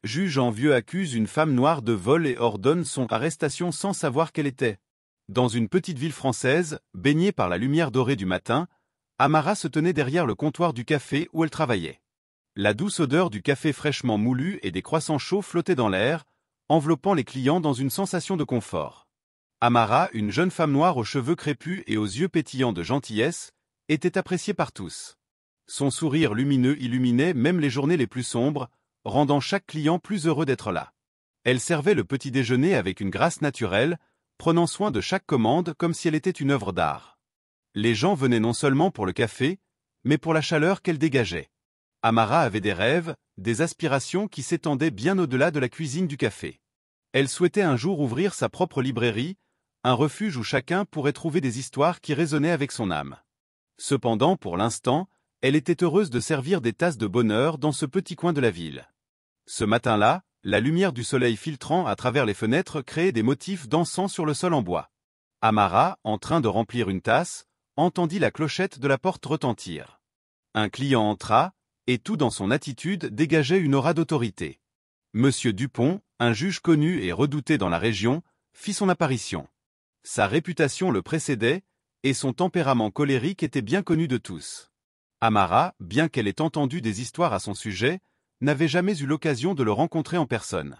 Juge en vieux accuse une femme noire de vol et ordonne son arrestation sans savoir quelle était. Dans une petite ville française, baignée par la lumière dorée du matin, Amara se tenait derrière le comptoir du café où elle travaillait. La douce odeur du café fraîchement moulu et des croissants chauds flottait dans l'air, enveloppant les clients dans une sensation de confort. Amara, une jeune femme noire aux cheveux crépus et aux yeux pétillants de gentillesse, était appréciée par tous. Son sourire lumineux illuminait même les journées les plus sombres, rendant chaque client plus heureux d'être là. Elle servait le petit déjeuner avec une grâce naturelle, prenant soin de chaque commande comme si elle était une œuvre d'art. Les gens venaient non seulement pour le café, mais pour la chaleur qu'elle dégageait. Amara avait des rêves, des aspirations qui s'étendaient bien au-delà de la cuisine du café. Elle souhaitait un jour ouvrir sa propre librairie, un refuge où chacun pourrait trouver des histoires qui résonnaient avec son âme. Cependant, pour l'instant, elle était heureuse de servir des tasses de bonheur dans ce petit coin de la ville. Ce matin-là, la lumière du soleil filtrant à travers les fenêtres créait des motifs dansant sur le sol en bois. Amara, en train de remplir une tasse, entendit la clochette de la porte retentir. Un client entra, et tout dans son attitude dégageait une aura d'autorité. Monsieur Dupont, un juge connu et redouté dans la région, fit son apparition. Sa réputation le précédait, et son tempérament colérique était bien connu de tous. Amara, bien qu'elle ait entendu des histoires à son sujet, n'avait jamais eu l'occasion de le rencontrer en personne.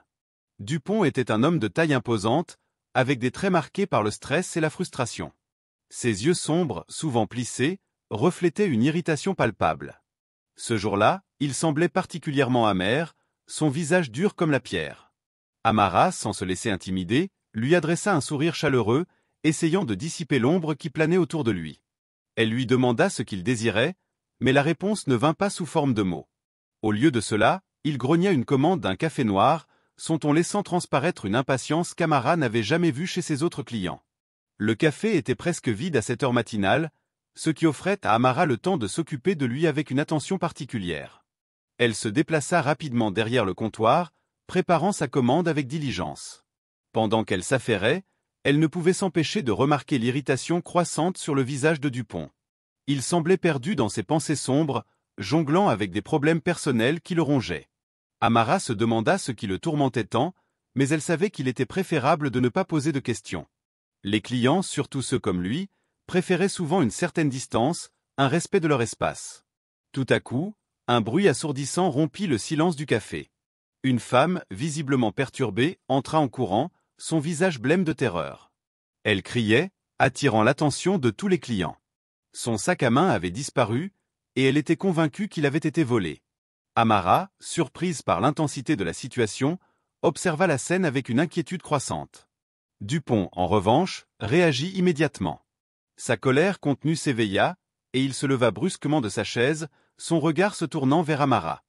Dupont était un homme de taille imposante, avec des traits marqués par le stress et la frustration. Ses yeux sombres, souvent plissés, reflétaient une irritation palpable. Ce jour-là, il semblait particulièrement amer, son visage dur comme la pierre. Amara, sans se laisser intimider, lui adressa un sourire chaleureux, essayant de dissiper l'ombre qui planait autour de lui. Elle lui demanda ce qu'il désirait, mais la réponse ne vint pas sous forme de mots. Au lieu de cela, il grogna une commande d'un café noir, son ton laissant transparaître une impatience qu'Amara n'avait jamais vue chez ses autres clients. Le café était presque vide à cette heure matinale, ce qui offrait à Amara le temps de s'occuper de lui avec une attention particulière. Elle se déplaça rapidement derrière le comptoir, préparant sa commande avec diligence. Pendant qu'elle s'affairait, elle ne pouvait s'empêcher de remarquer l'irritation croissante sur le visage de Dupont. Il semblait perdu dans ses pensées sombres, jonglant avec des problèmes personnels qui le rongeaient. Amara se demanda ce qui le tourmentait tant, mais elle savait qu'il était préférable de ne pas poser de questions. Les clients, surtout ceux comme lui, préféraient souvent une certaine distance, un respect de leur espace. Tout à coup, un bruit assourdissant rompit le silence du café. Une femme, visiblement perturbée, entra en courant, son visage blême de terreur. Elle criait, attirant l'attention de tous les clients. Son sac à main avait disparu, et elle était convaincue qu'il avait été volé. Amara, surprise par l'intensité de la situation, observa la scène avec une inquiétude croissante. Dupont, en revanche, réagit immédiatement. Sa colère contenue s'éveilla, et il se leva brusquement de sa chaise, son regard se tournant vers Amara.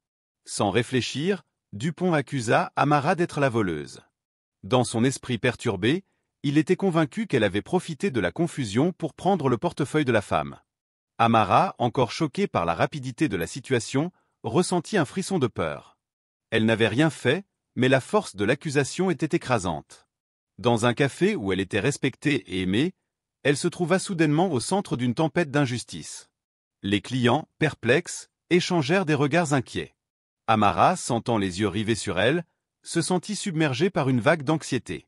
Sans réfléchir, Dupont accusa Amara d'être la voleuse. Dans son esprit perturbé, il était convaincu qu'elle avait profité de la confusion pour prendre le portefeuille de la femme. Amara, encore choquée par la rapidité de la situation, ressentit un frisson de peur. Elle n'avait rien fait, mais la force de l'accusation était écrasante. Dans un café où elle était respectée et aimée, elle se trouva soudainement au centre d'une tempête d'injustice. Les clients, perplexes, échangèrent des regards inquiets. Amara, sentant les yeux rivés sur elle, se sentit submergée par une vague d'anxiété.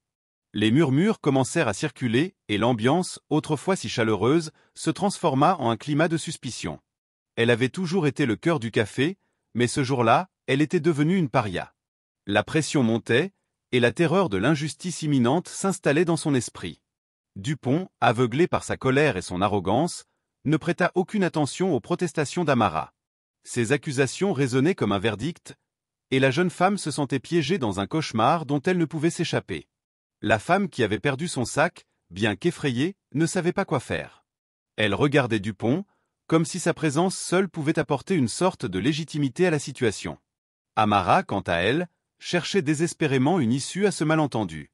Les murmures commencèrent à circuler et l'ambiance, autrefois si chaleureuse, se transforma en un climat de suspicion. Elle avait toujours été le cœur du café, mais ce jour-là, elle était devenue une paria. La pression montait, et la terreur de l'injustice imminente s'installait dans son esprit. Dupont, aveuglé par sa colère et son arrogance, ne prêta aucune attention aux protestations d'Amara. Ses accusations résonnaient comme un verdict, et la jeune femme se sentait piégée dans un cauchemar dont elle ne pouvait s'échapper. La femme qui avait perdu son sac, bien qu'effrayée, ne savait pas quoi faire. Elle regardait Dupont, comme si sa présence seule pouvait apporter une sorte de légitimité à la situation. Amara, quant à elle, cherchait désespérément une issue à ce malentendu.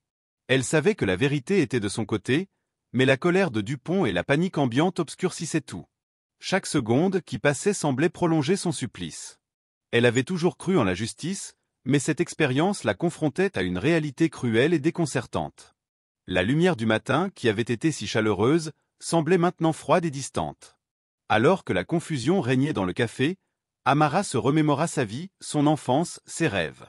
Elle savait que la vérité était de son côté, mais la colère de Dupont et la panique ambiante obscurcissaient tout. Chaque seconde qui passait semblait prolonger son supplice. Elle avait toujours cru en la justice, mais cette expérience la confrontait à une réalité cruelle et déconcertante. La lumière du matin, qui avait été si chaleureuse, semblait maintenant froide et distante. Alors que la confusion régnait dans le café, Amara se remémora sa vie, son enfance, ses rêves.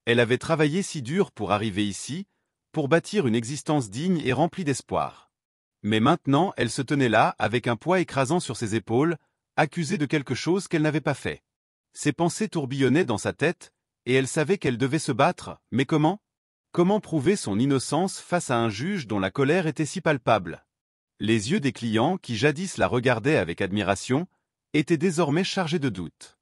Elle avait travaillé si dur pour arriver ici, pour bâtir une existence digne et remplie d'espoir. Mais maintenant elle se tenait là, avec un poids écrasant sur ses épaules, accusée de quelque chose qu'elle n'avait pas fait. Ses pensées tourbillonnaient dans sa tête, et elle savait qu'elle devait se battre, mais comment? Comment prouver son innocence face à un juge dont la colère était si palpable? Les yeux des clients, qui jadis la regardaient avec admiration, étaient désormais chargés de doutes.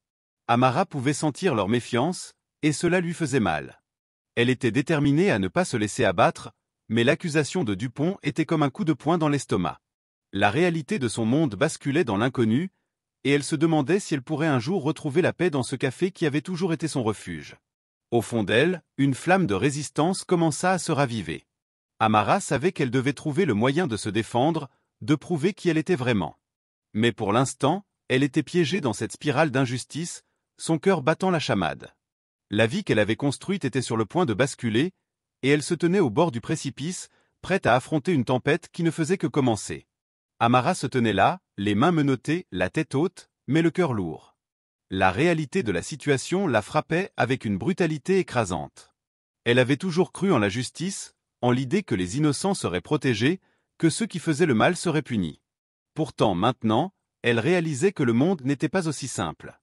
Amara pouvait sentir leur méfiance, et cela lui faisait mal. Elle était déterminée à ne pas se laisser abattre, mais l'accusation de Dupont était comme un coup de poing dans l'estomac. La réalité de son monde basculait dans l'inconnu, et elle se demandait si elle pourrait un jour retrouver la paix dans ce café qui avait toujours été son refuge. Au fond d'elle, une flamme de résistance commença à se raviver. Amara savait qu'elle devait trouver le moyen de se défendre, de prouver qui elle était vraiment. Mais pour l'instant, elle était piégée dans cette spirale d'injustice, son cœur battant la chamade. La vie qu'elle avait construite était sur le point de basculer, et elle se tenait au bord du précipice, prête à affronter une tempête qui ne faisait que commencer. Amara se tenait là, les mains menottées, la tête haute, mais le cœur lourd. La réalité de la situation la frappait avec une brutalité écrasante. Elle avait toujours cru en la justice, en l'idée que les innocents seraient protégés, que ceux qui faisaient le mal seraient punis. Pourtant maintenant, elle réalisait que le monde n'était pas aussi simple.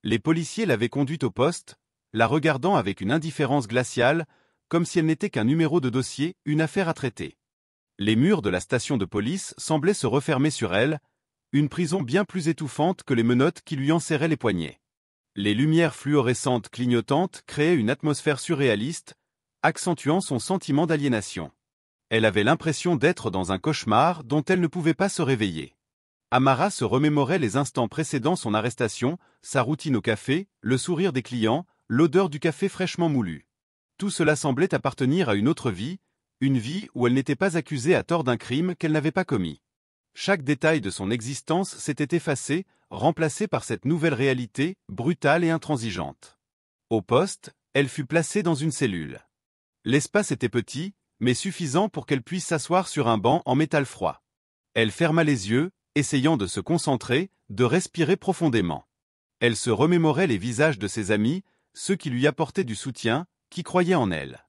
Les policiers l'avaient conduite au poste, la regardant avec une indifférence glaciale, comme si elle n'était qu'un numéro de dossier, une affaire à traiter. Les murs de la station de police semblaient se refermer sur elle, une prison bien plus étouffante que les menottes qui lui enserraient les poignets. Les lumières fluorescentes clignotantes créaient une atmosphère surréaliste, accentuant son sentiment d'aliénation. Elle avait l'impression d'être dans un cauchemar dont elle ne pouvait pas se réveiller. Amara se remémorait les instants précédant son arrestation, sa routine au café, le sourire des clients, l'odeur du café fraîchement moulu. Tout cela semblait appartenir à une autre vie, une vie où elle n'était pas accusée à tort d'un crime qu'elle n'avait pas commis. Chaque détail de son existence s'était effacé, remplacé par cette nouvelle réalité, brutale et intransigeante. Au poste, elle fut placée dans une cellule. L'espace était petit, mais suffisant pour qu'elle puisse s'asseoir sur un banc en métal froid. Elle ferma les yeux, essayant de se concentrer, de respirer profondément. Elle se remémorait les visages de ses amis, ceux qui lui apportaient du soutien, qui croyaient en elle.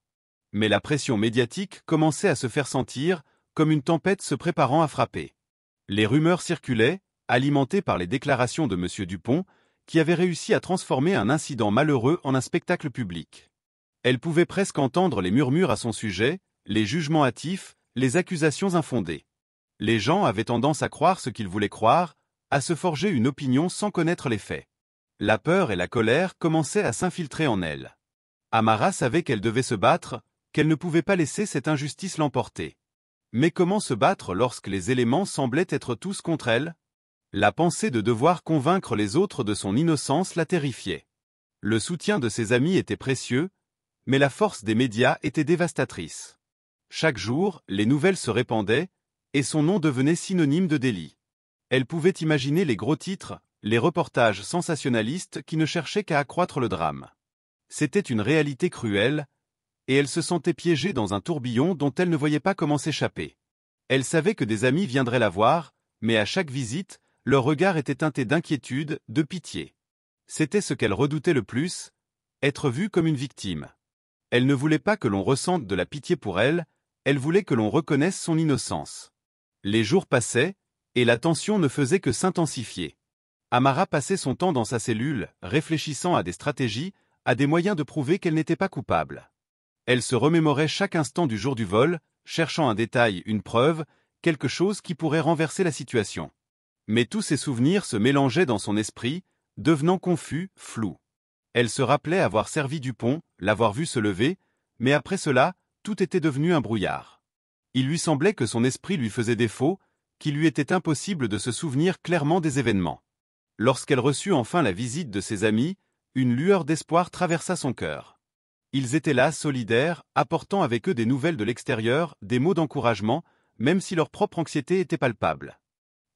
Mais la pression médiatique commençait à se faire sentir, comme une tempête se préparant à frapper. Les rumeurs circulaient, alimentées par les déclarations de M. Dupont, qui avait réussi à transformer un incident malheureux en un spectacle public. Elle pouvait presque entendre les murmures à son sujet, les jugements hâtifs, les accusations infondées. Les gens avaient tendance à croire ce qu'ils voulaient croire, à se forger une opinion sans connaître les faits. La peur et la colère commençaient à s'infiltrer en elle. Amara savait qu'elle devait se battre, qu'elle ne pouvait pas laisser cette injustice l'emporter. Mais comment se battre lorsque les éléments semblaient être tous contre elle? La pensée de devoir convaincre les autres de son innocence la terrifiait. Le soutien de ses amis était précieux, mais la force des médias était dévastatrice. Chaque jour, les nouvelles se répandaient, et son nom devenait synonyme de délit. Elle pouvait imaginer les gros titres, les reportages sensationnalistes qui ne cherchaient qu'à accroître le drame. C'était une réalité cruelle, et elle se sentait piégée dans un tourbillon dont elle ne voyait pas comment s'échapper. Elle savait que des amis viendraient la voir, mais à chaque visite, leur regard était teinté d'inquiétude, de pitié. C'était ce qu'elle redoutait le plus, être vue comme une victime. Elle ne voulait pas que l'on ressente de la pitié pour elle, elle voulait que l'on reconnaisse son innocence. Les jours passaient, et la tension ne faisait que s'intensifier. Amara passait son temps dans sa cellule, réfléchissant à des stratégies, à des moyens de prouver qu'elle n'était pas coupable. Elle se remémorait chaque instant du jour du vol, cherchant un détail, une preuve, quelque chose qui pourrait renverser la situation. Mais tous ces souvenirs se mélangeaient dans son esprit, devenant confus, flous. Elle se rappelait avoir servi Dupont, l'avoir vu se lever, mais après cela, tout était devenu un brouillard. Il lui semblait que son esprit lui faisait défaut, qu'il lui était impossible de se souvenir clairement des événements. Lorsqu'elle reçut enfin la visite de ses amis, une lueur d'espoir traversa son cœur. Ils étaient là, solidaires, apportant avec eux des nouvelles de l'extérieur, des mots d'encouragement, même si leur propre anxiété était palpable.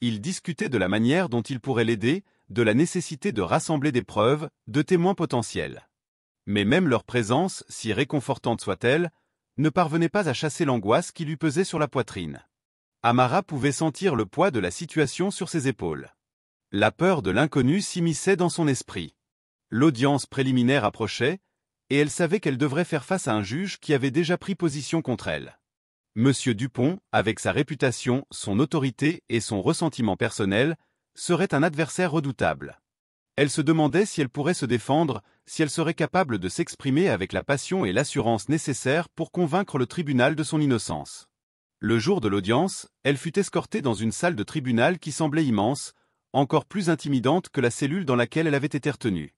Ils discutaient de la manière dont ils pourraient l'aider, de la nécessité de rassembler des preuves, de témoins potentiels. Mais même leur présence, si réconfortante soit-elle, ne parvenait pas à chasser l'angoisse qui lui pesait sur la poitrine. Amara pouvait sentir le poids de la situation sur ses épaules. La peur de l'inconnu s'immisçait dans son esprit. L'audience préliminaire approchait, et elle savait qu'elle devrait faire face à un juge qui avait déjà pris position contre elle. Monsieur Dupont, avec sa réputation, son autorité et son ressentiment personnel, serait un adversaire redoutable. Elle se demandait si elle pourrait se défendre, si elle serait capable de s'exprimer avec la passion et l'assurance nécessaires pour convaincre le tribunal de son innocence. Le jour de l'audience, elle fut escortée dans une salle de tribunal qui semblait immense, encore plus intimidante que la cellule dans laquelle elle avait été retenue.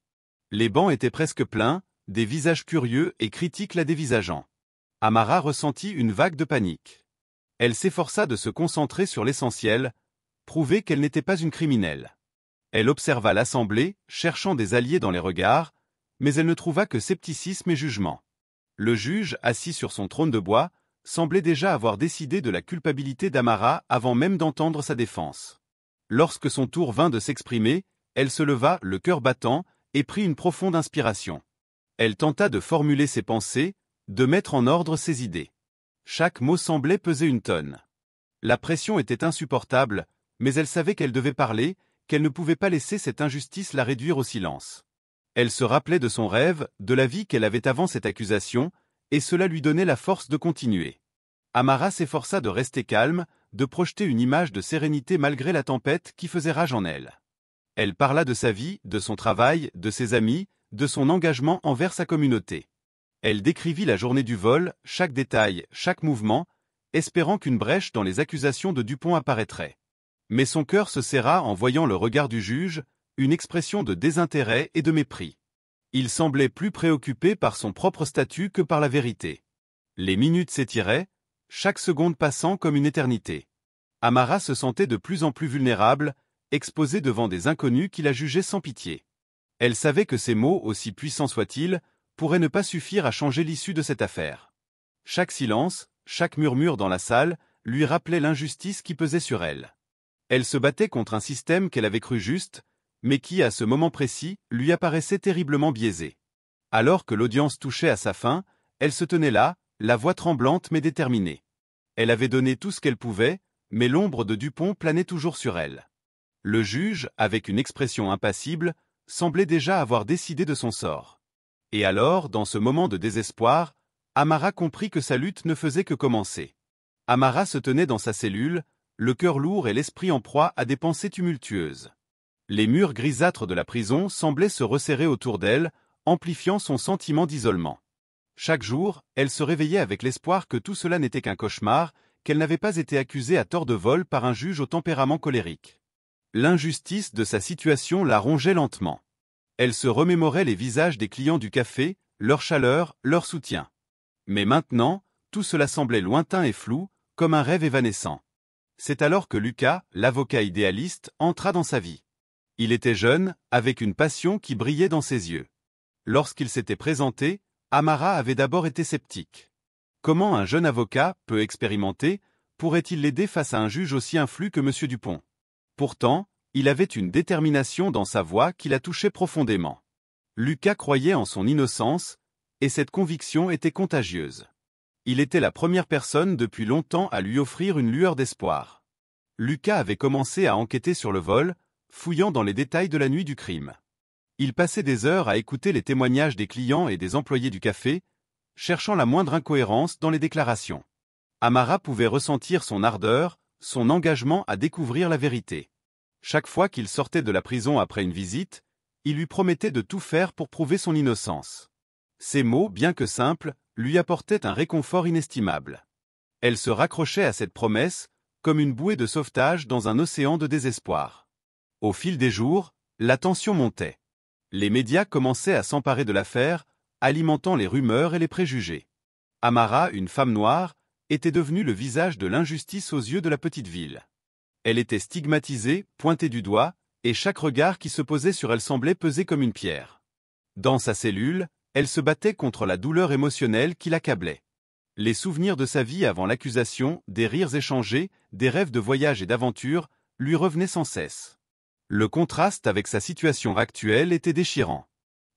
Les bancs étaient presque pleins, des visages curieux et critiques la dévisageant. Amara ressentit une vague de panique. Elle s'efforça de se concentrer sur l'essentiel, prouver qu'elle n'était pas une criminelle. Elle observa l'assemblée, cherchant des alliés dans les regards, mais elle ne trouva que scepticisme et jugement. Le juge, assis sur son trône de bois, semblait déjà avoir décidé de la culpabilité d'Amara avant même d'entendre sa défense. Lorsque son tour vint de s'exprimer, elle se leva, le cœur battant, et prit une profonde inspiration. Elle tenta de formuler ses pensées, de mettre en ordre ses idées. Chaque mot semblait peser une tonne. La pression était insupportable, mais elle savait qu'elle devait parler, qu'elle ne pouvait pas laisser cette injustice la réduire au silence. Elle se rappelait de son rêve, de la vie qu'elle avait avant cette accusation, et cela lui donnait la force de continuer. Amara s'efforça de rester calme, de projeter une image de sérénité malgré la tempête qui faisait rage en elle. Elle parla de sa vie, de son travail, de ses amis, de son engagement envers sa communauté. Elle décrivit la journée du vol, chaque détail, chaque mouvement, espérant qu'une brèche dans les accusations de Dupont apparaîtrait. Mais son cœur se serra en voyant le regard du juge, une expression de désintérêt et de mépris. Il semblait plus préoccupé par son propre statut que par la vérité. Les minutes s'étiraient, chaque seconde passant comme une éternité. Amara se sentait de plus en plus vulnérable, exposée devant des inconnus qui la jugeaient sans pitié. Elle savait que ces mots, aussi puissants soient-ils, pourraient ne pas suffire à changer l'issue de cette affaire. Chaque silence, chaque murmure dans la salle, lui rappelait l'injustice qui pesait sur elle. Elle se battait contre un système qu'elle avait cru juste, mais qui, à ce moment précis, lui apparaissait terriblement biaisé. Alors que l'audience touchait à sa fin, elle se tenait là, la voix tremblante mais déterminée. Elle avait donné tout ce qu'elle pouvait, mais l'ombre de Dupont planait toujours sur elle. Le juge, avec une expression impassible, semblait déjà avoir décidé de son sort. Et alors, dans ce moment de désespoir, Amara comprit que sa lutte ne faisait que commencer. Amara se tenait dans sa cellule, le cœur lourd et l'esprit en proie à des pensées tumultueuses. Les murs grisâtres de la prison semblaient se resserrer autour d'elle, amplifiant son sentiment d'isolement. Chaque jour, elle se réveillait avec l'espoir que tout cela n'était qu'un cauchemar, qu'elle n'avait pas été accusée à tort de vol par un juge au tempérament colérique. L'injustice de sa situation la rongeait lentement. Elle se remémorait les visages des clients du café, leur chaleur, leur soutien. Mais maintenant, tout cela semblait lointain et flou, comme un rêve évanescent. C'est alors que Lucas, l'avocat idéaliste, entra dans sa vie. Il était jeune, avec une passion qui brillait dans ses yeux. Lorsqu'il s'était présenté, Amara avait d'abord été sceptique. Comment un jeune avocat, peu expérimenté, pourrait-il l'aider face à un juge aussi influent que M. Dupont? Pourtant, il avait une détermination dans sa voix qui la touchait profondément. Lucas croyait en son innocence, et cette conviction était contagieuse. Il était la première personne depuis longtemps à lui offrir une lueur d'espoir. Lucas avait commencé à enquêter sur le vol, fouillant dans les détails de la nuit du crime. Il passait des heures à écouter les témoignages des clients et des employés du café, cherchant la moindre incohérence dans les déclarations. Amara pouvait ressentir son ardeur, son engagement à découvrir la vérité. Chaque fois qu'il sortait de la prison après une visite, il lui promettait de tout faire pour prouver son innocence. Ces mots, bien que simples, lui apportaient un réconfort inestimable. Elle se raccrochait à cette promesse, comme une bouée de sauvetage dans un océan de désespoir. Au fil des jours, la tension montait. Les médias commençaient à s'emparer de l'affaire, alimentant les rumeurs et les préjugés. Amara, une femme noire, était devenue le visage de l'injustice aux yeux de la petite ville. Elle était stigmatisée, pointée du doigt, et chaque regard qui se posait sur elle semblait peser comme une pierre. Dans sa cellule, elle se battait contre la douleur émotionnelle qui l'accablait. Les souvenirs de sa vie avant l'accusation, des rires échangés, des rêves de voyage et d'aventure, lui revenaient sans cesse. Le contraste avec sa situation actuelle était déchirant.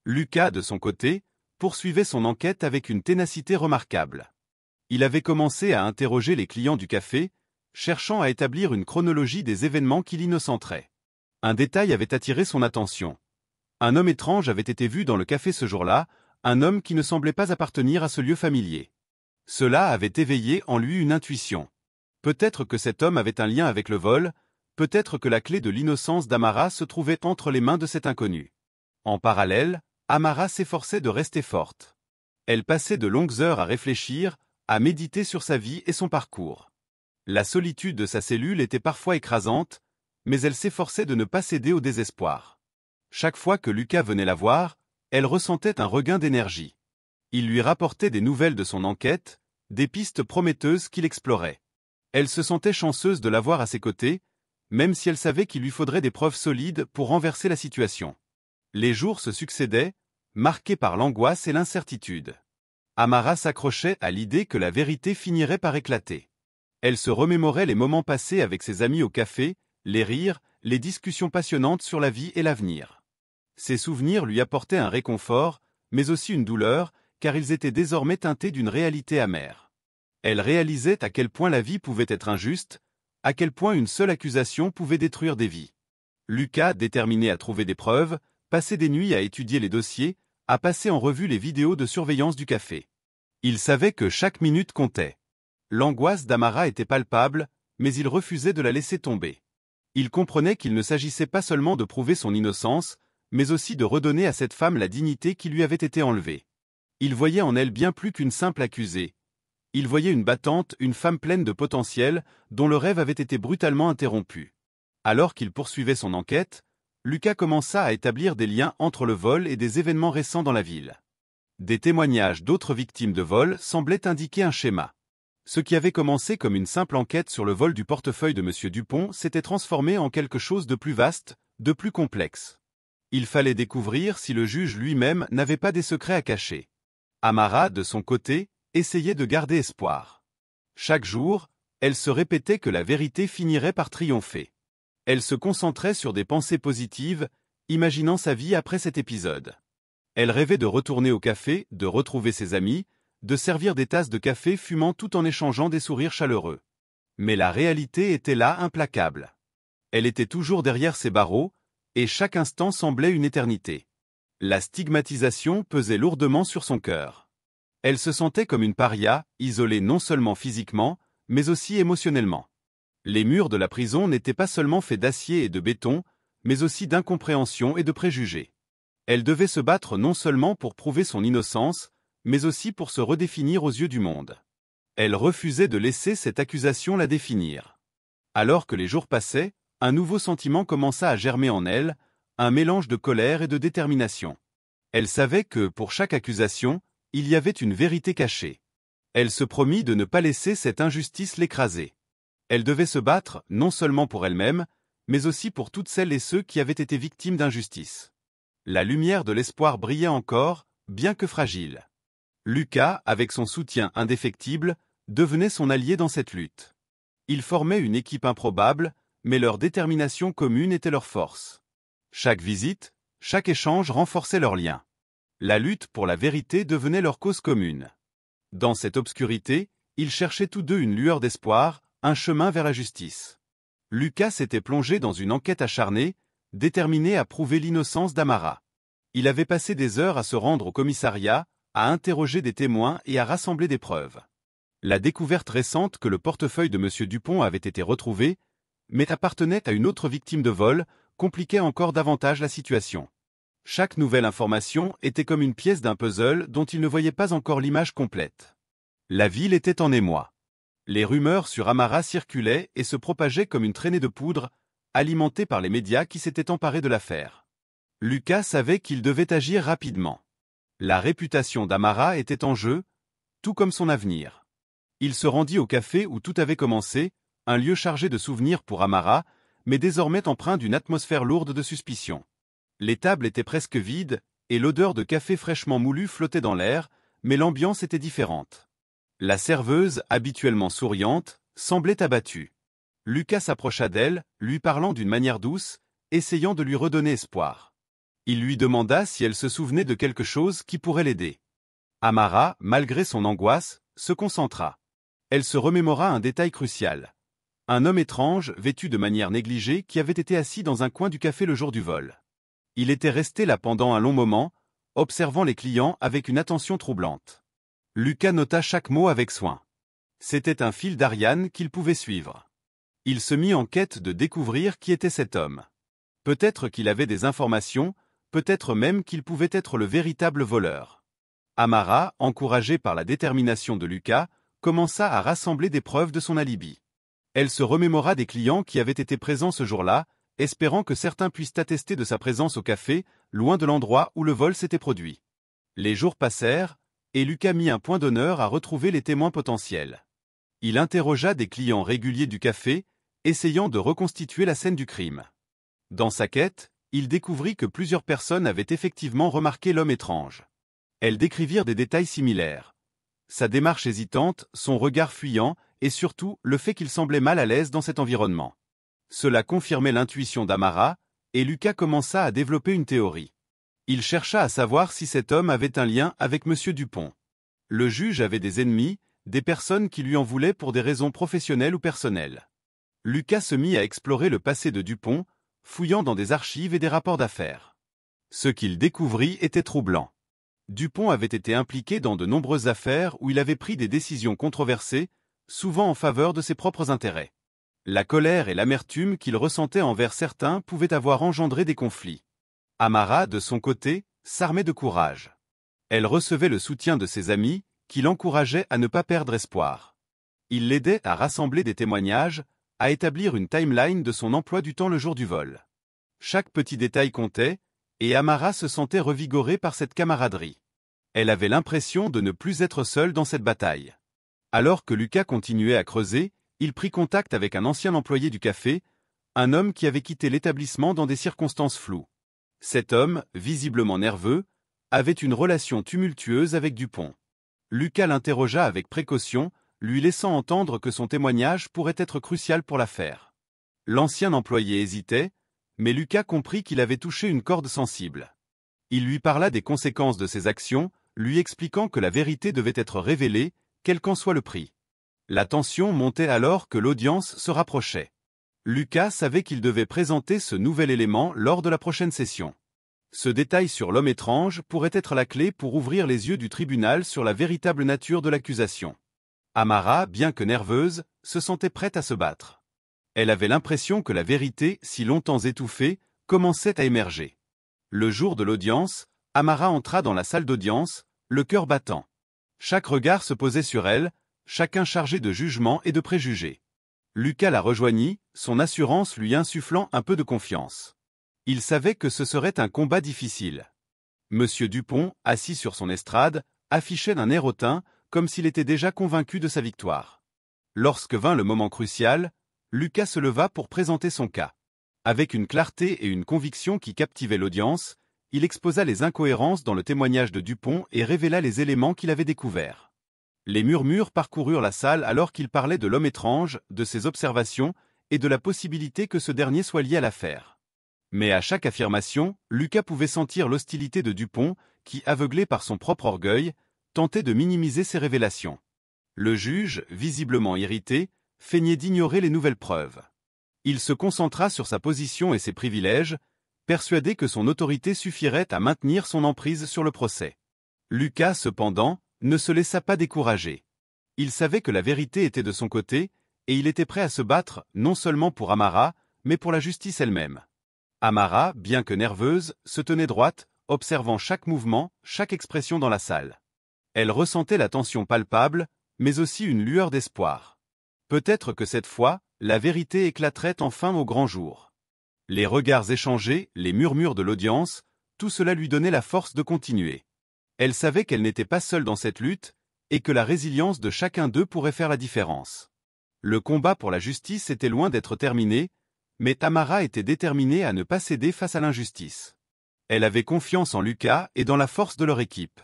Lucas, de son côté, poursuivait son enquête avec une ténacité remarquable. Il avait commencé à interroger les clients du café, cherchant à établir une chronologie des événements qui l'innocenteraient. Un détail avait attiré son attention. Un homme étrange avait été vu dans le café ce jour-là, un homme qui ne semblait pas appartenir à ce lieu familier. Cela avait éveillé en lui une intuition. Peut-être que cet homme avait un lien avec le vol, peut-être que la clé de l'innocence d'Amara se trouvait entre les mains de cet inconnu. En parallèle, Amara s'efforçait de rester forte. Elle passait de longues heures à réfléchir, à méditer sur sa vie et son parcours. La solitude de sa cellule était parfois écrasante, mais elle s'efforçait de ne pas céder au désespoir. Chaque fois que Lucas venait la voir, elle ressentait un regain d'énergie. Il lui rapportait des nouvelles de son enquête, des pistes prometteuses qu'il explorait. Elle se sentait chanceuse de l'avoir à ses côtés, même si elle savait qu'il lui faudrait des preuves solides pour renverser la situation. Les jours se succédaient, marqués par l'angoisse et l'incertitude. Amara s'accrochait à l'idée que la vérité finirait par éclater. Elle se remémorait les moments passés avec ses amis au café, les rires, les discussions passionnantes sur la vie et l'avenir. Ces souvenirs lui apportaient un réconfort, mais aussi une douleur, car ils étaient désormais teintés d'une réalité amère. Elle réalisait à quel point la vie pouvait être injuste, à quel point une seule accusation pouvait détruire des vies. Lucas, déterminé à trouver des preuves, passait des nuits à étudier les dossiers, à passer en revue les vidéos de surveillance du café. Il savait que chaque minute comptait. L'angoisse d'Amara était palpable, mais il refusait de la laisser tomber. Il comprenait qu'il ne s'agissait pas seulement de prouver son innocence, mais aussi de redonner à cette femme la dignité qui lui avait été enlevée. Il voyait en elle bien plus qu'une simple accusée. Il voyait une battante, une femme pleine de potentiel, dont le rêve avait été brutalement interrompu. Alors qu'il poursuivait son enquête, Lucas commença à établir des liens entre le vol et des événements récents dans la ville. Des témoignages d'autres victimes de vol semblaient indiquer un schéma. Ce qui avait commencé comme une simple enquête sur le vol du portefeuille de M. Dupont s'était transformé en quelque chose de plus vaste, de plus complexe. Il fallait découvrir si le juge lui-même n'avait pas des secrets à cacher. Amara, de son côté, essayait de garder espoir. Chaque jour, elle se répétait que la vérité finirait par triompher. Elle se concentrait sur des pensées positives, imaginant sa vie après cet épisode. Elle rêvait de retourner au café, de retrouver ses amis, de servir des tasses de café fumant tout en échangeant des sourires chaleureux. Mais la réalité était là, implacable. Elle était toujours derrière ses barreaux, et chaque instant semblait une éternité. La stigmatisation pesait lourdement sur son cœur. Elle se sentait comme une paria, isolée non seulement physiquement, mais aussi émotionnellement. Les murs de la prison n'étaient pas seulement faits d'acier et de béton, mais aussi d'incompréhension et de préjugés. Elle devait se battre non seulement pour prouver son innocence, mais aussi pour se redéfinir aux yeux du monde. Elle refusait de laisser cette accusation la définir. Alors que les jours passaient, un nouveau sentiment commença à germer en elle, un mélange de colère et de détermination. Elle savait que, pour chaque accusation, il y avait une vérité cachée. Elle se promit de ne pas laisser cette injustice l'écraser. Elle devait se battre, non seulement pour elle-même, mais aussi pour toutes celles et ceux qui avaient été victimes d'injustice. La lumière de l'espoir brillait encore, bien que fragile. Lucas, avec son soutien indéfectible, devenait son allié dans cette lutte. Ils formaient une équipe improbable, mais leur détermination commune était leur force. Chaque visite, chaque échange renforçait leur lien. La lutte pour la vérité devenait leur cause commune. Dans cette obscurité, ils cherchaient tous deux une lueur d'espoir, un chemin vers la justice. Lucas s'était plongé dans une enquête acharnée, déterminé à prouver l'innocence d'Amara. Il avait passé des heures à se rendre au commissariat, à interroger des témoins et à rassembler des preuves. La découverte récente que le portefeuille de M. Dupont avait été retrouvé, mais appartenait à une autre victime de vol, compliquait encore davantage la situation. Chaque nouvelle information était comme une pièce d'un puzzle dont il ne voyait pas encore l'image complète. La ville était en émoi. Les rumeurs sur Amara circulaient et se propageaient comme une traînée de poudre, alimentée par les médias qui s'étaient emparés de l'affaire. Lucas savait qu'il devait agir rapidement. La réputation d'Amara était en jeu, tout comme son avenir. Il se rendit au café où tout avait commencé, un lieu chargé de souvenirs pour Amara, mais désormais empreint d'une atmosphère lourde de suspicion. Les tables étaient presque vides, et l'odeur de café fraîchement moulu flottait dans l'air, mais l'ambiance était différente. La serveuse, habituellement souriante, semblait abattue. Lucas s'approcha d'elle, lui parlant d'une manière douce, essayant de lui redonner espoir. Il lui demanda si elle se souvenait de quelque chose qui pourrait l'aider. Amara, malgré son angoisse, se concentra. Elle se remémora un détail crucial. Un homme étrange, vêtu de manière négligée, qui avait été assis dans un coin du café le jour du vol. Il était resté là pendant un long moment, observant les clients avec une attention troublante. Lucas nota chaque mot avec soin. C'était un fil d'Ariane qu'il pouvait suivre. Il se mit en quête de découvrir qui était cet homme. Peut-être qu'il avait des informations, peut-être même qu'il pouvait être le véritable voleur. Amara, encouragée par la détermination de Lucas, commença à rassembler des preuves de son alibi. Elle se remémora des clients qui avaient été présents ce jour-là, espérant que certains puissent attester de sa présence au café, loin de l'endroit où le vol s'était produit. Les jours passèrent, et Lucas mit un point d'honneur à retrouver les témoins potentiels. Il interrogea des clients réguliers du café, essayant de reconstituer la scène du crime. Dans sa quête, il découvrit que plusieurs personnes avaient effectivement remarqué l'homme étrange. Elles décrivirent des détails similaires. Sa démarche hésitante, son regard fuyant, et surtout le fait qu'il semblait mal à l'aise dans cet environnement. Cela confirmait l'intuition d'Amara, et Lucas commença à développer une théorie. Il chercha à savoir si cet homme avait un lien avec M. Dupont. Le juge avait des ennemis, des personnes qui lui en voulaient pour des raisons professionnelles ou personnelles. Lucas se mit à explorer le passé de Dupont, fouillant dans des archives et des rapports d'affaires. Ce qu'il découvrit était troublant. Dupont avait été impliqué dans de nombreuses affaires où il avait pris des décisions controversées, souvent en faveur de ses propres intérêts. La colère et l'amertume qu'il ressentait envers certains pouvaient avoir engendré des conflits. Amara, de son côté, s'armait de courage. Elle recevait le soutien de ses amis, qui l'encourageaient à ne pas perdre espoir. Il l'aidait à rassembler des témoignages, à établir une timeline de son emploi du temps le jour du vol. Chaque petit détail comptait, et Amara se sentait revigorée par cette camaraderie. Elle avait l'impression de ne plus être seule dans cette bataille. Alors que Lucas continuait à creuser, il prit contact avec un ancien employé du café, un homme qui avait quitté l'établissement dans des circonstances floues. Cet homme, visiblement nerveux, avait une relation tumultueuse avec Dupont. Lucas l'interrogea avec précaution, lui laissant entendre que son témoignage pourrait être crucial pour l'affaire. L'ancien employé hésitait, mais Lucas comprit qu'il avait touché une corde sensible. Il lui parla des conséquences de ses actions, lui expliquant que la vérité devait être révélée, quel qu'en soit le prix. La tension montait alors que l'audience se rapprochait. Lucas savait qu'il devait présenter ce nouvel élément lors de la prochaine session. Ce détail sur l'homme étrange pourrait être la clé pour ouvrir les yeux du tribunal sur la véritable nature de l'accusation. Amara, bien que nerveuse, se sentait prête à se battre. Elle avait l'impression que la vérité, si longtemps étouffée, commençait à émerger. Le jour de l'audience, Amara entra dans la salle d'audience, le cœur battant. Chaque regard se posait sur elle, chacun chargé de jugement et de préjugés. Lucas la rejoignit, son assurance lui insufflant un peu de confiance. Il savait que ce serait un combat difficile. Monsieur Dupont, assis sur son estrade, affichait d'un air hautain, comme s'il était déjà convaincu de sa victoire. Lorsque vint le moment crucial, Lucas se leva pour présenter son cas. Avec une clarté et une conviction qui captivaient l'audience, il exposa les incohérences dans le témoignage de Dupont et révéla les éléments qu'il avait découverts. Les murmures parcoururent la salle alors qu'il parlait de l'homme étrange, de ses observations, et de la possibilité que ce dernier soit lié à l'affaire. Mais à chaque affirmation, Lucas pouvait sentir l'hostilité de Dupont, qui, aveuglé par son propre orgueil, tentait de minimiser ses révélations. Le juge, visiblement irrité, feignait d'ignorer les nouvelles preuves. Il se concentra sur sa position et ses privilèges, persuadé que son autorité suffirait à maintenir son emprise sur le procès. Lucas, cependant, ne se laissa pas décourager. Il savait que la vérité était de son côté, et il était prêt à se battre non seulement pour Amara, mais pour la justice elle-même. Amara, bien que nerveuse, se tenait droite, observant chaque mouvement, chaque expression dans la salle. Elle ressentait la tension palpable, mais aussi une lueur d'espoir. Peut-être que cette fois, la vérité éclaterait enfin au grand jour. Les regards échangés, les murmures de l'audience, tout cela lui donnait la force de continuer. Elle savait qu'elle n'était pas seule dans cette lutte, et que la résilience de chacun d'eux pourrait faire la différence. Le combat pour la justice était loin d'être terminé, mais Tamara était déterminée à ne pas céder face à l'injustice. Elle avait confiance en Lucas et dans la force de leur équipe.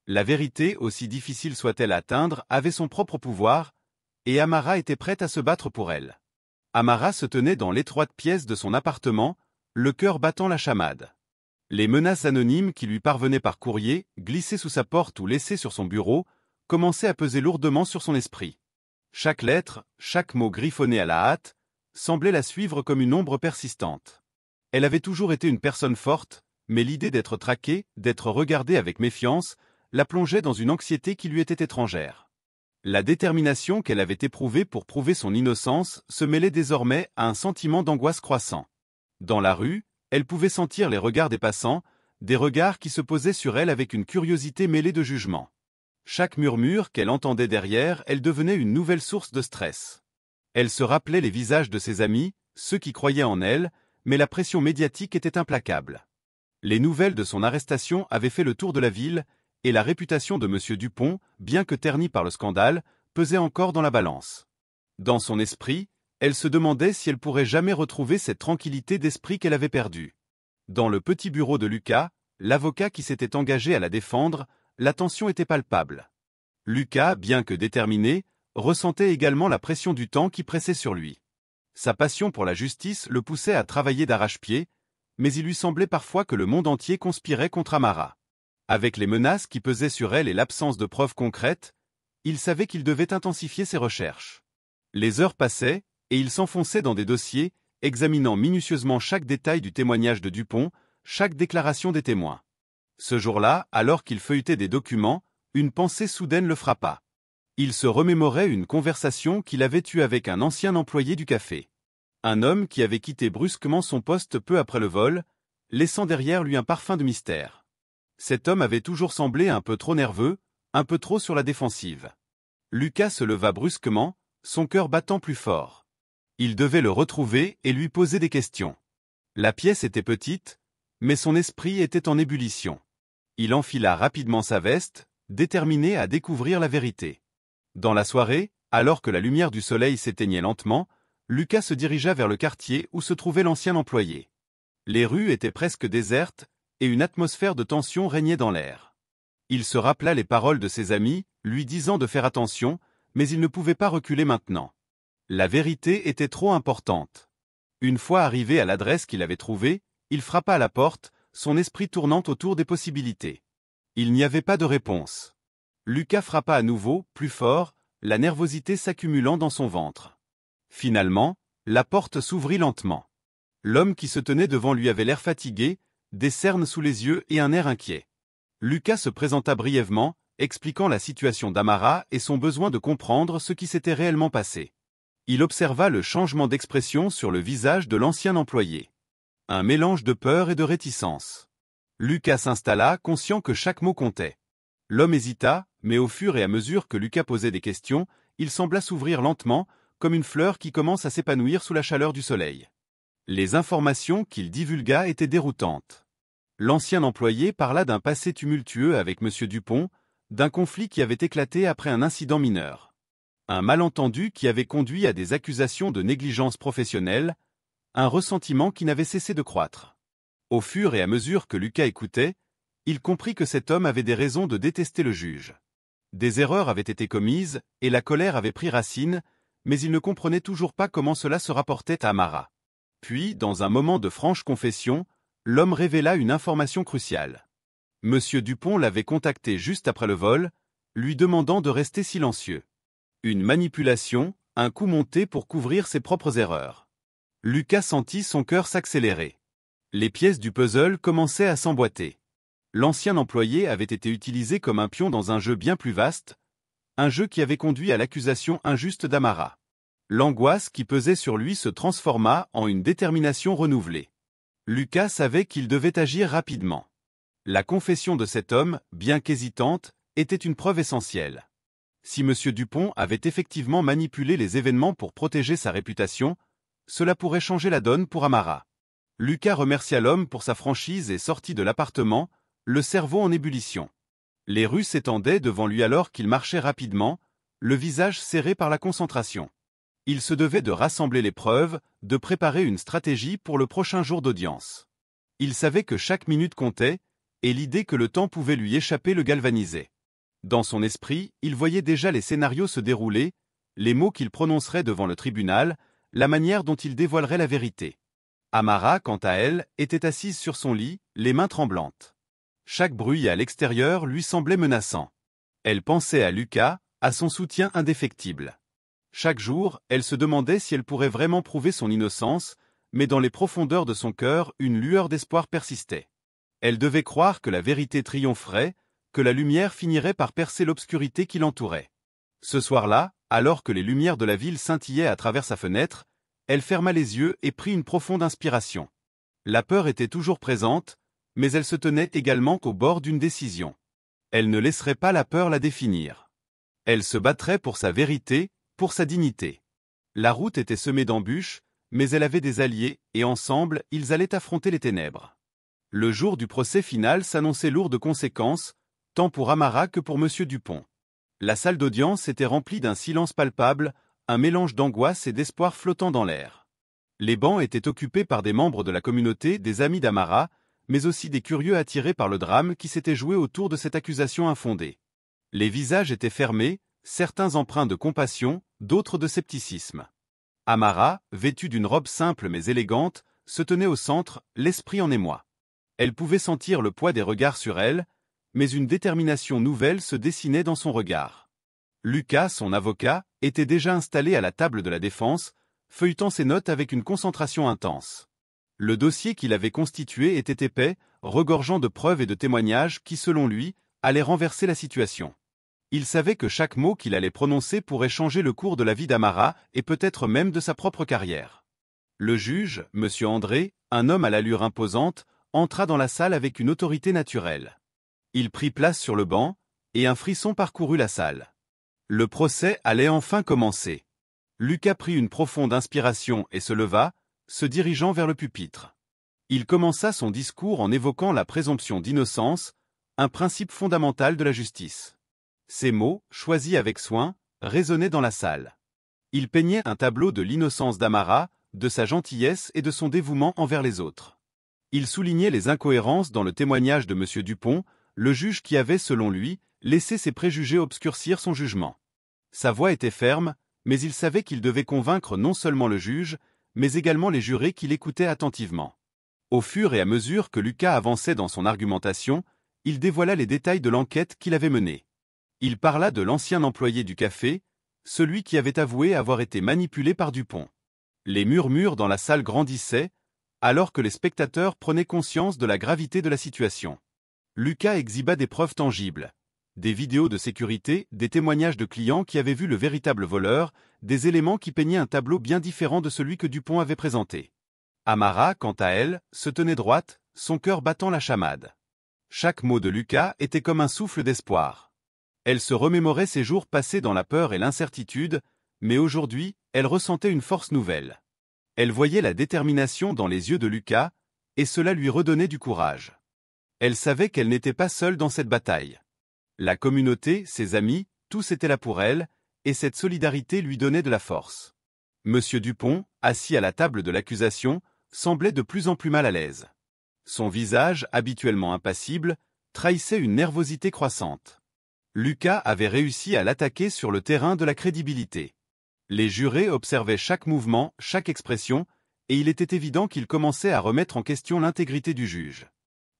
La vérité, aussi difficile soit-elle à atteindre, avait son propre pouvoir, et Amara était prête à se battre pour elle. Amara se tenait dans l'étroite pièce de son appartement, le cœur battant la chamade. Les menaces anonymes qui lui parvenaient par courrier, glissées sous sa porte ou laissées sur son bureau, commençaient à peser lourdement sur son esprit. Chaque lettre, chaque mot griffonné à la hâte, semblait la suivre comme une ombre persistante. Elle avait toujours été une personne forte, Mais l'idée d'être traquée, d'être regardée avec méfiance, la plongeait dans une anxiété qui lui était étrangère. La détermination qu'elle avait éprouvée pour prouver son innocence se mêlait désormais à un sentiment d'angoisse croissant. Dans la rue, elle pouvait sentir les regards des passants, des regards qui se posaient sur elle avec une curiosité mêlée de jugement. Chaque murmure qu'elle entendait derrière, elle devenait une nouvelle source de stress. Elle se rappelait les visages de ses amis, ceux qui croyaient en elle, mais la pression médiatique était implacable. Les nouvelles de son arrestation avaient fait le tour de la ville, et la réputation de M. Dupont, bien que ternie par le scandale, pesait encore dans la balance. Dans son esprit, elle se demandait si elle pourrait jamais retrouver cette tranquillité d'esprit qu'elle avait perdue. Dans le petit bureau de Lucas, l'avocat qui s'était engagé à la défendre, la tension était palpable. Lucas, bien que déterminé, ressentait également la pression du temps qui pressait sur lui. Sa passion pour la justice le poussait à travailler d'arrache-pied, mais il lui semblait parfois que le monde entier conspirait contre Amara. Avec les menaces qui pesaient sur elle et l'absence de preuves concrètes, il savait qu'il devait intensifier ses recherches. Les heures passaient, et il s'enfonçait dans des dossiers, examinant minutieusement chaque détail du témoignage de Dupont, chaque déclaration des témoins. Ce jour-là, alors qu'il feuilletait des documents, une pensée soudaine le frappa. Il se remémorait une conversation qu'il avait eue avec un ancien employé du café. Un homme qui avait quitté brusquement son poste peu après le vol, laissant derrière lui un parfum de mystère. Cet homme avait toujours semblé un peu trop nerveux, un peu trop sur la défensive. Lucas se leva brusquement, son cœur battant plus fort. Il devait le retrouver et lui poser des questions. La pièce était petite, mais son esprit était en ébullition. Il enfila rapidement sa veste, déterminé à découvrir la vérité. Dans la soirée, alors que la lumière du soleil s'éteignait lentement, Lucas se dirigea vers le quartier où se trouvait l'ancien employé. Les rues étaient presque désertes, et une atmosphère de tension régnait dans l'air. Il se rappela les paroles de ses amis, lui disant de faire attention, mais il ne pouvait pas reculer maintenant. La vérité était trop importante. Une fois arrivé à l'adresse qu'il avait trouvée, il frappa à la porte, son esprit tournant autour des possibilités. Il n'y avait pas de réponse. Lucas frappa à nouveau, plus fort, la nervosité s'accumulant dans son ventre. Finalement, la porte s'ouvrit lentement. L'homme qui se tenait devant lui avait l'air fatigué, des cernes sous les yeux et un air inquiet. Lucas se présenta brièvement, expliquant la situation d'Amara et son besoin de comprendre ce qui s'était réellement passé. Il observa le changement d'expression sur le visage de l'ancien employé. Un mélange de peur et de réticence. Lucas s'installa, conscient que chaque mot comptait. L'homme hésita, mais au fur et à mesure que Lucas posait des questions, il sembla s'ouvrir lentement, comme une fleur qui commence à s'épanouir sous la chaleur du soleil. Les informations qu'il divulgua étaient déroutantes. L'ancien employé parla d'un passé tumultueux avec M. Dupont, d'un conflit qui avait éclaté après un incident mineur. Un malentendu qui avait conduit à des accusations de négligence professionnelle, un ressentiment qui n'avait cessé de croître. Au fur et à mesure que Lucas écoutait, il comprit que cet homme avait des raisons de détester le juge. Des erreurs avaient été commises, et la colère avait pris racine, mais il ne comprenait toujours pas comment cela se rapportait à Amara. Puis, dans un moment de franche confession, l'homme révéla une information cruciale. Monsieur Dupont l'avait contacté juste après le vol, lui demandant de rester silencieux. Une manipulation, un coup monté pour couvrir ses propres erreurs. Lucas sentit son cœur s'accélérer. Les pièces du puzzle commençaient à s'emboîter. L'ancien employé avait été utilisé comme un pion dans un jeu bien plus vaste, un jeu qui avait conduit à l'accusation injuste d'Amara. L'angoisse qui pesait sur lui se transforma en une détermination renouvelée. Lucas savait qu'il devait agir rapidement. La confession de cet homme, bien qu'hésitante, était une preuve essentielle. Si M. Dupont avait effectivement manipulé les événements pour protéger sa réputation, cela pourrait changer la donne pour Amara. Lucas remercia l'homme pour sa franchise et sortit de l'appartement, le cerveau en ébullition. Les rues s'étendaient devant lui alors qu'il marchait rapidement, le visage serré par la concentration. Il se devait de rassembler les preuves, de préparer une stratégie pour le prochain jour d'audience. Il savait que chaque minute comptait, et l'idée que le temps pouvait lui échapper le galvanisait. Dans son esprit, il voyait déjà les scénarios se dérouler, les mots qu'il prononcerait devant le tribunal, la manière dont il dévoilerait la vérité. Amara, quant à elle, était assise sur son lit, les mains tremblantes. Chaque bruit à l'extérieur lui semblait menaçant. Elle pensait à Lucas, à son soutien indéfectible. Chaque jour, elle se demandait si elle pourrait vraiment prouver son innocence, mais dans les profondeurs de son cœur, une lueur d'espoir persistait. Elle devait croire que la vérité triompherait, que la lumière finirait par percer l'obscurité qui l'entourait. Ce soir-là, alors que les lumières de la ville scintillaient à travers sa fenêtre, elle ferma les yeux et prit une profonde inspiration. La peur était toujours présente, mais elle se tenait également qu'au bord d'une décision. Elle ne laisserait pas la peur la définir. Elle se battrait pour sa vérité, pour sa dignité. La route était semée d'embûches, mais elle avait des alliés, et ensemble, ils allaient affronter les ténèbres. Le jour du procès final s'annonçait lourd de conséquences, tant pour Amara que pour Monsieur Dupont. La salle d'audience était remplie d'un silence palpable, un mélange d'angoisse et d'espoir flottant dans l'air. Les bancs étaient occupés par des membres de la communauté, des amis d'Amara, mais aussi des curieux attirés par le drame qui s'était joué autour de cette accusation infondée. Les visages étaient fermés, certains empreints de compassion, d'autres de scepticisme. Amara, vêtue d'une robe simple mais élégante, se tenait au centre, l'esprit en émoi. Elle pouvait sentir le poids des regards sur elle, mais une détermination nouvelle se dessinait dans son regard. Lucas, son avocat, était déjà installé à la table de la défense, feuilletant ses notes avec une concentration intense. Le dossier qu'il avait constitué était épais, regorgeant de preuves et de témoignages qui, selon lui, allaient renverser la situation. Il savait que chaque mot qu'il allait prononcer pourrait changer le cours de la vie d'Amara et peut-être même de sa propre carrière. Le juge, M. André, un homme à l'allure imposante, entra dans la salle avec une autorité naturelle. Il prit place sur le banc, et un frisson parcourut la salle. Le procès allait enfin commencer. Lucas prit une profonde inspiration et se leva, se dirigeant vers le pupitre. Il commença son discours en évoquant la présomption d'innocence, un principe fondamental de la justice. Ces mots, choisis avec soin, résonnaient dans la salle. Il peignait un tableau de l'innocence d'Amara, de sa gentillesse et de son dévouement envers les autres. Il soulignait les incohérences dans le témoignage de M. Dupont, le juge qui avait, selon lui, laissé ses préjugés obscurcir son jugement. Sa voix était ferme, mais il savait qu'il devait convaincre non seulement le juge, mais également les jurés qui l'écoutaient attentivement. Au fur et à mesure que Lucas avançait dans son argumentation, il dévoila les détails de l'enquête qu'il avait menée. Il parla de l'ancien employé du café, celui qui avait avoué avoir été manipulé par Dupont. Les murmures dans la salle grandissaient, alors que les spectateurs prenaient conscience de la gravité de la situation. Lucas exhiba des preuves tangibles. Des vidéos de sécurité, des témoignages de clients qui avaient vu le véritable voleur, des éléments qui peignaient un tableau bien différent de celui que Dupont avait présenté. Amara, quant à elle, se tenait droite, son cœur battant la chamade. Chaque mot de Lucas était comme un souffle d'espoir. Elle se remémorait ses jours passés dans la peur et l'incertitude, mais aujourd'hui, elle ressentait une force nouvelle. Elle voyait la détermination dans les yeux de Lucas, et cela lui redonnait du courage. Elle savait qu'elle n'était pas seule dans cette bataille. La communauté, ses amis, tous étaient là pour elle, et cette solidarité lui donnait de la force. Monsieur Dupont, assis à la table de l'accusation, semblait de plus en plus mal à l'aise. Son visage, habituellement impassible, trahissait une nervosité croissante. Lucas avait réussi à l'attaquer sur le terrain de la crédibilité. Les jurés observaient chaque mouvement, chaque expression, et il était évident qu'ils commençaient à remettre en question l'intégrité du juge.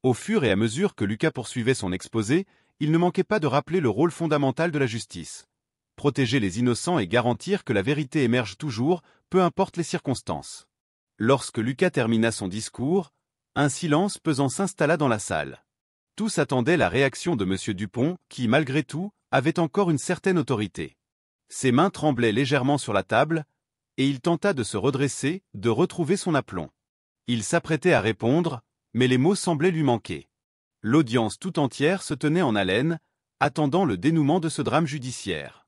Au fur et à mesure que Lucas poursuivait son exposé, il ne manquait pas de rappeler le rôle fondamental de la justice. Protéger les innocents et garantir que la vérité émerge toujours, peu importe les circonstances. Lorsque Lucas termina son discours, un silence pesant s'installa dans la salle. Tous attendaient la réaction de M. Dupont, qui, malgré tout, avait encore une certaine autorité. Ses mains tremblaient légèrement sur la table, et il tenta de se redresser, de retrouver son aplomb. Il s'apprêtait à répondre, mais les mots semblaient lui manquer. L'audience tout entière se tenait en haleine, attendant le dénouement de ce drame judiciaire.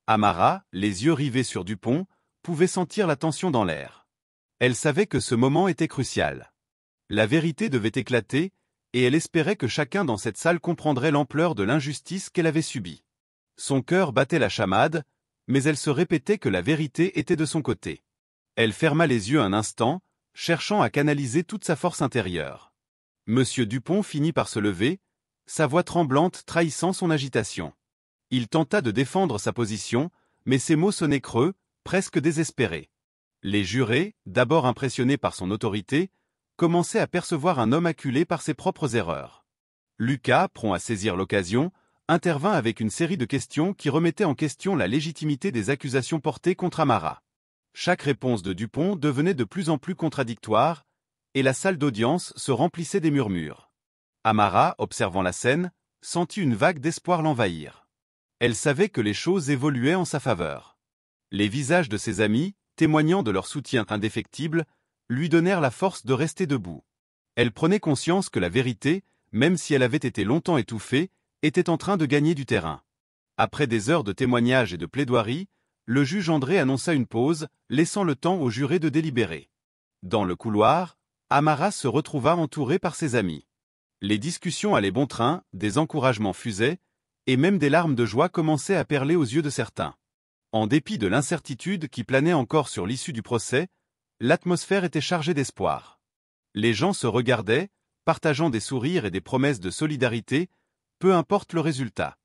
Amara, les yeux rivés sur Dupont, pouvait sentir la tension dans l'air. Elle savait que ce moment était crucial. La vérité devait éclater, et elle espérait que chacun dans cette salle comprendrait l'ampleur de l'injustice qu'elle avait subie. Son cœur battait la chamade, mais elle se répétait que la vérité était de son côté. Elle ferma les yeux un instant, cherchant à canaliser toute sa force intérieure. Monsieur Dupont finit par se lever, sa voix tremblante trahissant son agitation. Il tenta de défendre sa position, mais ses mots sonnaient creux, presque désespérés. Les jurés, d'abord impressionnés par son autorité, commençaient à percevoir un homme acculé par ses propres erreurs. Lucas, prompt à saisir l'occasion, intervint avec une série de questions qui remettaient en question la légitimité des accusations portées contre Amara. Chaque réponse de Dupont devenait de plus en plus contradictoire, et la salle d'audience se remplissait des murmures. Amara, observant la scène, sentit une vague d'espoir l'envahir. Elle savait que les choses évoluaient en sa faveur. Les visages de ses amis, témoignant de leur soutien indéfectible, lui donnèrent la force de rester debout. Elle prenait conscience que la vérité, même si elle avait été longtemps étouffée, était en train de gagner du terrain. Après des heures de témoignages et de plaidoiries, le juge André annonça une pause, laissant le temps aux jurés de délibérer. Dans le couloir, Amara se retrouva entourée par ses amis. Les discussions allaient bon train, des encouragements fusaient, et même des larmes de joie commençaient à perler aux yeux de certains. En dépit de l'incertitude qui planait encore sur l'issue du procès, l'atmosphère était chargée d'espoir. Les gens se regardaient, partageant des sourires et des promesses de solidarité, peu importe le résultat.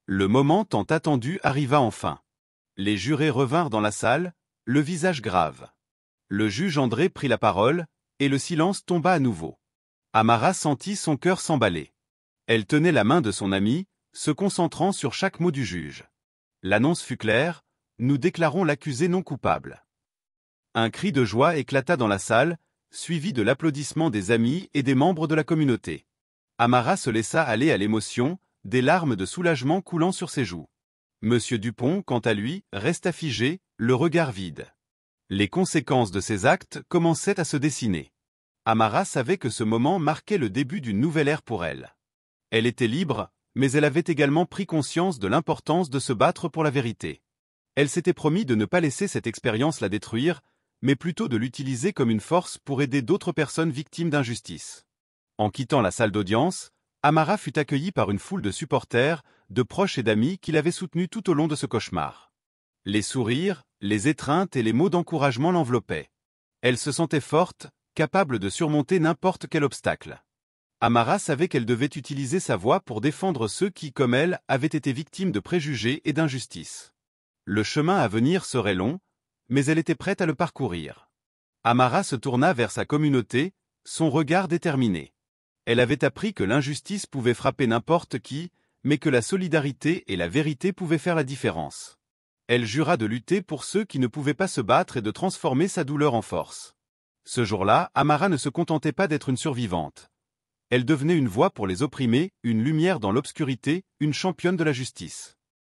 Le moment tant attendu arriva enfin. Les jurés revinrent dans la salle, le visage grave. Le juge André prit la parole, et le silence tomba à nouveau. Amara sentit son cœur s'emballer. Elle tenait la main de son ami, se concentrant sur chaque mot du juge. L'annonce fut claire, nous déclarons l'accusé non coupable. Un cri de joie éclata dans la salle, suivi de l'applaudissement des amis et des membres de la communauté. Amara se laissa aller à l'émotion, des larmes de soulagement coulant sur ses joues. Monsieur Dupont, quant à lui, resta figé, le regard vide. Les conséquences de ses actes commençaient à se dessiner. Amara savait que ce moment marquait le début d'une nouvelle ère pour elle. Elle était libre, mais elle avait également pris conscience de l'importance de se battre pour la vérité. Elle s'était promis de ne pas laisser cette expérience la détruire, mais plutôt de l'utiliser comme une force pour aider d'autres personnes victimes d'injustice. En quittant la salle d'audience, Amara fut accueillie par une foule de supporters, de proches et d'amis qui l'avaient soutenue tout au long de ce cauchemar. Les sourires, les étreintes et les mots d'encouragement l'enveloppaient. Elle se sentait forte, capable de surmonter n'importe quel obstacle. Amara savait qu'elle devait utiliser sa voix pour défendre ceux qui, comme elle, avaient été victimes de préjugés et d'injustices. Le chemin à venir serait long, mais elle était prête à le parcourir. Amara se tourna vers sa communauté, son regard déterminé. Elle avait appris que l'injustice pouvait frapper n'importe qui, mais que la solidarité et la vérité pouvaient faire la différence. Elle jura de lutter pour ceux qui ne pouvaient pas se battre et de transformer sa douleur en force. Ce jour-là, Amara ne se contentait pas d'être une survivante. Elle devenait une voix pour les opprimés, une lumière dans l'obscurité, une championne de la justice.